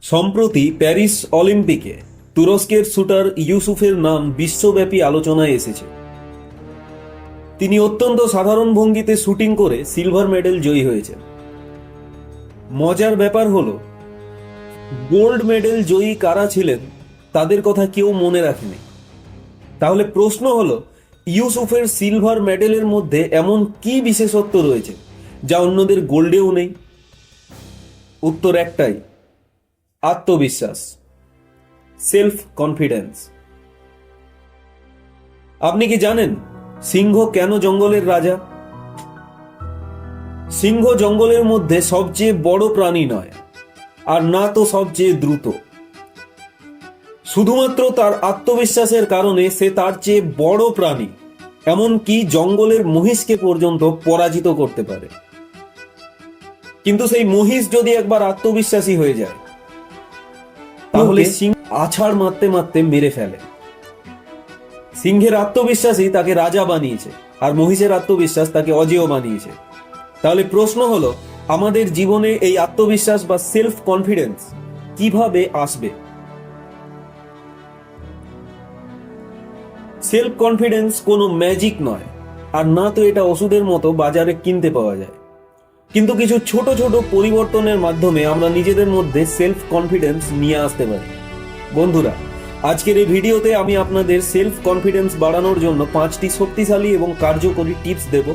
সম্প্রতি প্যারিস অলিম্পিকে তুরস্কের শুটার ইউসুফের নাম বিশ্বব্যাপী আলোচনায় এসেছে। তিনি অত্যন্ত সাধারণ ভঙ্গিতে শুটিং করে সিলভার মেডেল জয়ী হয়েছেন। মজার ব্যাপার হলো, গোল্ড মেডেল জয়ী কারা ছিলেন তাদের কথা কেউ মনে রাখেনি। তাহলে প্রশ্ন হলো, ইউসুফের সিলভার মেডেলের মধ্যে এমন কি বিশেষত্ব রয়েছে যা অন্যদের গোল্ডেও নেই? উত্তর একটাই, আত্মবিশ্বাস, সেলফ কনফিডেন্স। আপনি কি জানেন সিংহ কেন জঙ্গলের রাজা? সিংহ জঙ্গলের মধ্যে সবচেয়ে বড় প্রাণী নয়, আর না তো সবচেয়ে দ্রুত। শুধুমাত্র তার আত্মবিশ্বাসের কারণে সে তার চেয়ে বড় প্রাণী, এমনকি জঙ্গলের মহিষকে পর্যন্ত পরাজিত করতে পারে। কিন্তু সেই মহিষ যদি একবার আত্মবিশ্বাসী হয়ে যায়, তাহলে সিংহ আছাড় মারতে মারতে মেরে ফেলে। সিংহের আত্মবিশ্বাসই তাকে রাজা বানিয়েছে, আর মহিষের আত্মবিশ্বাস তাকে অজেয় বানিয়েছে। তাহলে প্রশ্ন হলো, আমাদের জীবনে এই আত্মবিশ্বাস বা সেলফ কনফিডেন্স কিভাবে আসবে? সেলফ কনফিডেন্স কোনো ম্যাজিক নয়, আর না তো এটা ওষুধের মতো বাজারে কিনতে পাওয়া যায়। কিন্তু কিছু ছোট ছোট পরিবর্তনের মাধ্যমে আমরা নিজেদের মধ্যে সেলফ কনফিডেন্স নিয়ে আসতে পারি। বন্ধুরা, আজকের এই ভিডিওতে আমি আপনাদের সেলফ কনফিডেন্স বাড়ানোর জন্য 5টি শক্তিশালী এবং কার্যকরী টিপস দেব।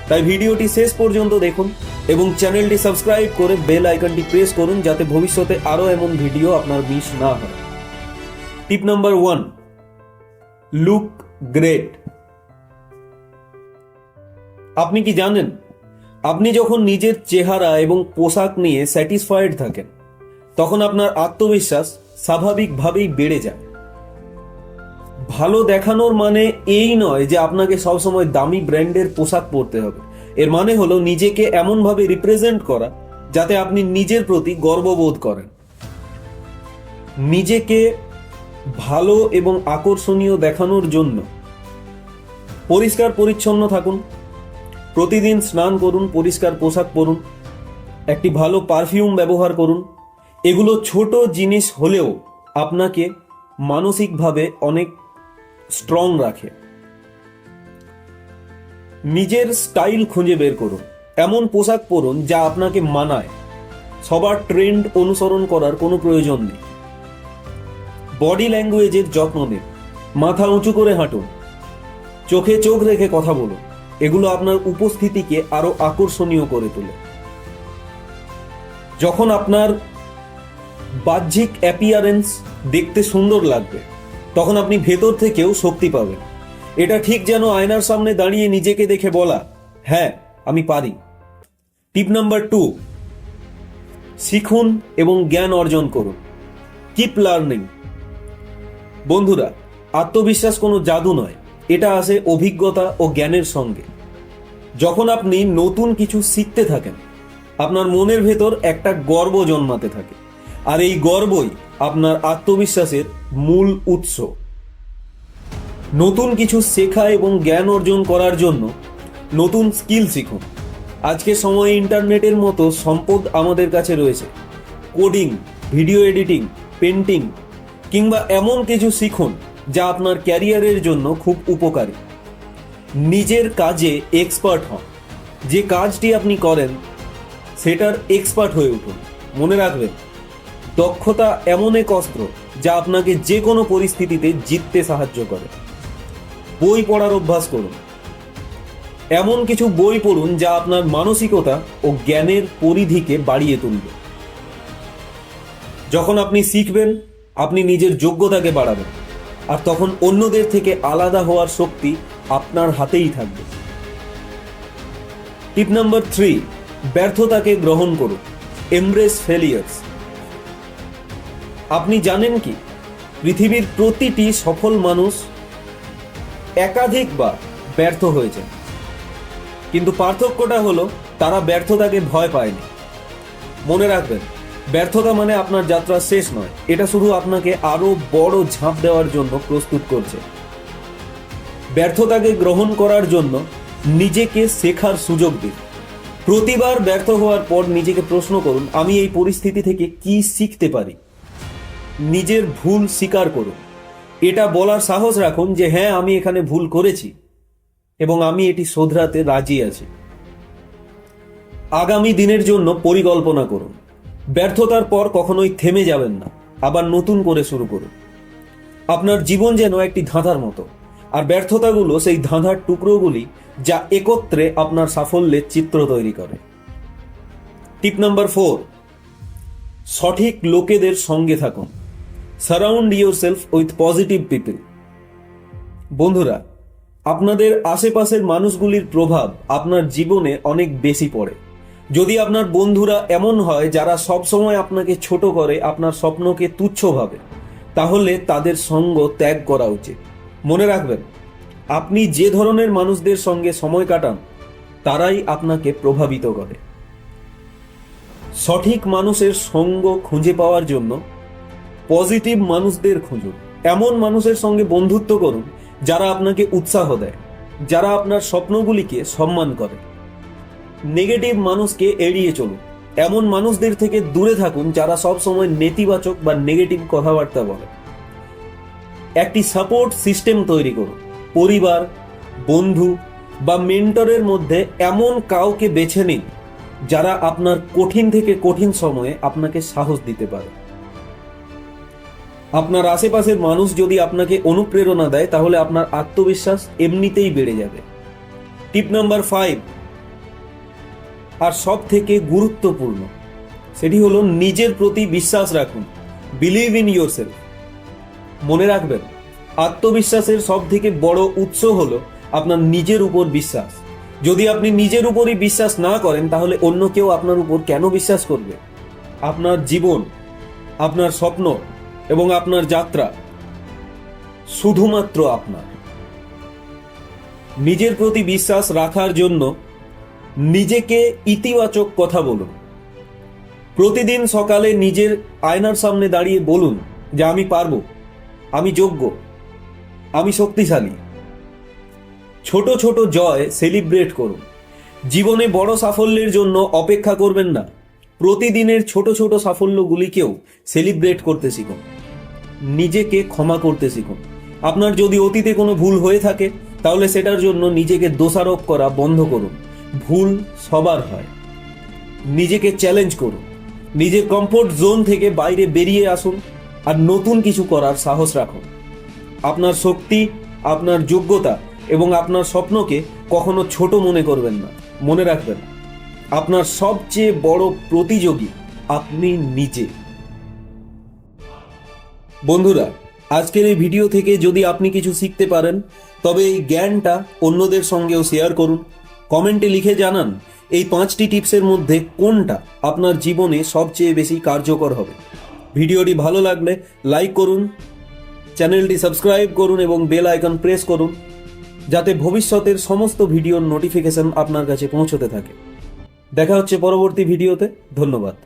তাই ভিডিওটি শেষ পর্যন্ত দেখুন এবং চ্যানেলটি সাবস্ক্রাইব করে বেল আইকনটি প্রেস করুন, যাতে ভবিষ্যতে আরও এমন ভিডিও আপনার মিস না হয়। টিপ নাম্বার 1, লুক গ্রেট। আপনি কি জানেন, আপনি যখন নিজের চেহারা এবং পোশাক নিয়ে স্যাটিসফাইড থাকেন, তখন আপনার আত্মবিশ্বাস স্বাভাবিকভাবেই বেড়ে যায়। ভালো দেখানোর মানে এই নয় যে আপনাকে সবসময় দামি ব্র্যান্ডের পোশাক পরতে হবে। এর মানে হলো নিজেকে এমনভাবে রিপ্রেজেন্ট করা যাতে আপনি নিজের প্রতি গর্ববোধ করেন। নিজেকে ভালো এবং আকর্ষণীয় দেখানোর জন্য পরিষ্কার পরিচ্ছন্ন থাকুন, প্রতিদিন স্নান করুন, পরিষ্কার পোশাক পরুন, একটি ভালো পারফিউম ব্যবহার করুন। এগুলো ছোট জিনিস হলেও আপনাকে মানসিকভাবে অনেক স্ট্রং রাখে। নিজের স্টাইল খুঁজে বের করুন, এমন পোশাক পরুন যা আপনাকে মানায়। সবার ট্রেন্ড অনুসরণ করার কোনো প্রয়োজন নেই। বডি ল্যাঙ্গুয়েজের যত্ন নিন, মাথা উঁচু করে হাঁটুন, চোখে চোখ রেখে কথা বলুন। এগুলো আপনার উপস্থিতিকে আরো আকর্ষণীয় করে তোলে। যখন আপনার বাহ্যিক অ্যাপিয়ারেন্স দেখতে সুন্দর লাগবে, তখন আপনি ভেতর থেকেও শক্তি পাবেন। এটা ঠিক যেন আয়নার সামনে দাঁড়িয়ে নিজেকে দেখে বলা, হ্যাঁ আমি পারি। টিপ নাম্বার 2, শিখুন এবং জ্ঞান অর্জন করুন। Keep learning. বন্ধুরা, আত্মবিশ্বাস কোনো জাদু নয়, এটা আসে অভিজ্ঞতা ও জ্ঞানের সঙ্গে। যখন আপনি নতুন কিছু শিখতে থাকেন, আপনার মনের ভেতর একটা গর্ব জন্মাতে থাকে, আর এই গর্বই আপনার আত্মবিশ্বাসের মূল উৎস। নতুন কিছু শেখা এবং জ্ঞান অর্জন করার জন্য নতুন স্কিল শিখুন। আজকের সময়ে ইন্টারনেটের মতো সম্পদ আমাদের কাছে রয়েছে। কোডিং, ভিডিও এডিটিং, পেন্টিং কিংবা এমন কিছু শিখুন যা আপনার ক্যারিয়ারের জন্য খুব উপকারী। নিজের কাজে এক্সপার্ট হন। যে কাজটি আপনি করেন সেটার এক্সপার্ট হয়ে উঠুন। মনে রাখবেন, দক্ষতা এমন এক অস্ত্র যা আপনাকে যে কোনো পরিস্থিতিতে জিততে সাহায্য করে। বই পড়ার অভ্যাস করুন। এমন কিছু বই পড়ুন যা আপনার মানসিকতা ও জ্ঞানের পরিধিকে বাড়িয়ে তুলবে। যখন আপনি শিখবেন, আপনি নিজের যোগ্যতাকে বাড়াবেন, আর তখন অন্যদের থেকে আলাদা হওয়ার শক্তি আপনার হাতেই থাকবে। টিপ নাম্বার 3, ব্যর্থতাকে গ্রহণ করুন। Embrace failures. আপনি জানেন কি, পৃথিবীর প্রতিটি সফল মানুষ একাধিকবার ব্যর্থ হয়েছেন, কিন্তু পার্থক্যটা হলো তারা ব্যর্থতাকে ভয় পায়নি। মনে রাখবেন, ব্যর্থতা মানে আপনার যাত্রা শেষ নয়, এটা শুধু আপনাকে আরো বড় ঝাঁপ দেওয়ার জন্য প্রস্তুত করছে। ব্যর্থতাকে গ্রহণ করার জন্য নিজেকে শেখার সুযোগ দিন। প্রতিবার ব্যর্থ হওয়ার পর নিজেকে প্রশ্ন করুন, আমি এই পরিস্থিতি থেকে কি শিখতে পারি। নিজের ভুল স্বীকার করুন। এটা বলার সাহস রাখুন যে হ্যাঁ, আমি এখানে ভুল করেছি এবং আমি এটি শোধরাতে রাজি আছি। আগামী দিনের জন্য পরিকল্পনা করুন। ব্যর্থতার পর কখনোই থেমে যাবেন না, আবার নতুন করে শুরু করুন। আপনার জীবন যেন একটি ধাঁধার মতো, আর ব্যর্থতাগুলো সেই ধাঁধার টুকরোগুলি যা একত্রে আপনার সাফল্যের চিত্র তৈরি করে। টিপ নাম্বার 4, সঠিক লোকেদের সঙ্গে থাকুন। Surround yourself with positive people. বন্ধুরা, আপনাদের আশেপাশের মানুষগুলির প্রভাব আপনার জীবনে অনেক বেশি পড়ে। যদি আপনার বন্ধুরা এমন হয় যারা সব সময় আপনাকে ছোট করে, আপনার স্বপ্নকে তুচ্ছ ভাবে, তাহলে তাদের সঙ্গ ত্যাগ করা উচিত। মনে রাখবেন, আপনি যে ধরনের মানুষদের সঙ্গে সময় কাটান তারাই আপনাকে প্রভাবিত করে। সঠিক মানুষের সঙ্গ খুঁজে পাওয়ার জন্য পজিটিভ মানুষদের খুঁজুন। এমন মানুষের সঙ্গে বন্ধুত্ব করুন যারা আপনাকে উৎসাহ দেয়, যারা আপনার স্বপ্নগুলিকে সম্মান করে। নেগেটিভ মানুষকে এড়িয়ে চলুন। এমন মানুষদের থেকে দূরে থাকুন যারা সব সময় নেতিবাচক বা নেগেটিভ কথাবার্তা বলে। একটি সাপোর্ট সিস্টেম তৈরি করুন। পরিবার, বন্ধু বা মেন্টরের মধ্যে এমন কাউকে বেছে নিন যারা আপনার কঠিন থেকে কঠিন সময়ে আপনাকে সাহস দিতে পারে। আপনার আশেপাশের মানুষ যদি আপনাকে অনুপ্রেরণা দেয় তাহলে আপনার আত্মবিশ্বাস এমনিতেই বেড়ে যাবে। টিপ নাম্বার 5, আর সব থেকে গুরুত্বপূর্ণ, সেটি হলো নিজের প্রতি বিশ্বাস রাখুন। Believe in yourself. মনে রাখবেন, আত্মবিশ্বাসের সব থেকে বড় উৎস হলো আপনার নিজের উপর বিশ্বাস। যদি আপনি নিজের উপরই বিশ্বাস না করেন তাহলে অন্য কেউ আপনার উপর কেন বিশ্বাস করবে? আপনার জীবন, আপনার স্বপ্ন এবং আপনার যাত্রা শুধুমাত্র আপনার। নিজের প্রতি বিশ্বাস রাখার জন্য নিজেকে ইতিবাচক কথা বলুন। প্রতিদিন সকালে নিজের আয়নার সামনে দাঁড়িয়ে বলুন যে আমি পারবো, আমি যোগ্য, আমি শক্তিশালী। ছোট ছোট জয় সেলিব্রেট করুন। জীবনে বড় সাফল্যের জন্য অপেক্ষা করবেন না, প্রতিদিনের ছোট ছোট সাফল্যগুলিকেও সেলিব্রেট করতে শিখুন। নিজেকে ক্ষমা করতে শিখুন। আপনার যদি অতীতে কোনো ভুল হয়ে থাকে তাহলে সেটার জন্য নিজেকে দোষারোপ করা বন্ধ করুন। ভুল সবার হয়। নিজেকে চ্যালেঞ্জ করুন। নিজের কমফোর্ট জোন থেকে বাইরে বেরিয়ে আসুন আর নতুন কিছু করার সাহস রাখুন। আপনার শক্তি, আপনার যোগ্যতা এবং আপনার স্বপ্নকে কখনো ছোট মনে করবেন না। মনে রাখবেন, আপনার সবচেয়ে বড় প্রতিযোগী আপনি নিজে। বন্ধুরা, আজকের এই ভিডিও থেকে যদি আপনি কিছু শিখতে পারেন তবে এই জ্ঞানটা অন্যদের সঙ্গেও শেয়ার করুন। কমেন্টে লিখে জানান এই 5টি টিপসের মধ্যে কোনটা আপনার জীবনে সবচেয়ে বেশি কার্যকর হবে। ভিডিওটি ভালো লাগলে লাইক করুন, চ্যানেলটি সাবস্ক্রাইব করুন এবং বেল আইকন প্রেস করুন যাতে ভবিষ্যতের সমস্ত ভিডিওর নোটিফিকেশন আপনার কাছে পৌঁছতে থাকে। দেখা হচ্ছে পরবর্তী ভিডিওতে। ধন্যবাদ।